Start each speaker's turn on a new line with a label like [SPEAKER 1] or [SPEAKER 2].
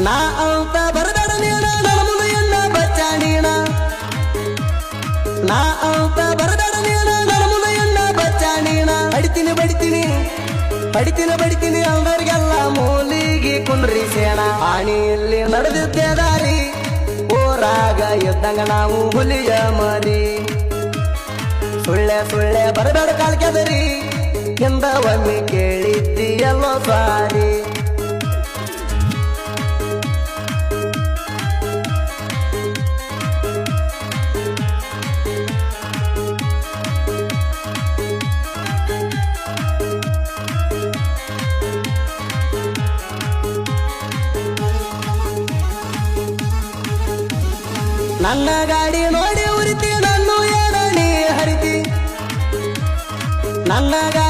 [SPEAKER 1] ನಾ ಅಂತ ಬರಬೇಡ ನೀನ ನನ್ನ ಮುಂದೆ ಎನ್ನ ಬಚ್ಚಾಣೀಣ ನಾ ಅಂತ ಬರಬೇಡ ನೀನ ನನ್ನ ಮುಂದೆ ಎನ್ನ ಬಚ್ಚಾಣೀಣ ಬಡಿತೀನಿ ಬಡಿತೀನಿ ಬಡಿತೀನಿ ಬಡಿತೀನಿ ಅಂದರಿಗೆಲ್ಲ ಮೂಲಿಗೆ ಕುಂಡ್ರಿಸೇಣ ಆಣಿಯಲ್ಲಿ ನಡೆದಿದ್ದೆ ದಾರಿ ಊರಾಗ ಇದ್ದಂಗ ನಾವು ಹುಲಿಯ ಮರಿ ಸುಳ್ಳೆ ಸುಳ್ಳೆ ಬರಬೇಡ ಕಾಲ್ಕೆದರಿ ಎಂದ ಒಮ್ಮೆ ಕೇಳಿದ್ದೀಯಲ್ಲೋ ಸಾರಿ ನನ್ನ ಗಾಡಿ ನೋಡಿ ಉರಿತಿ ನಾನು ಏನ ನೀ ಹರಿತಿ ನನ್ನ ಗಾಡಿ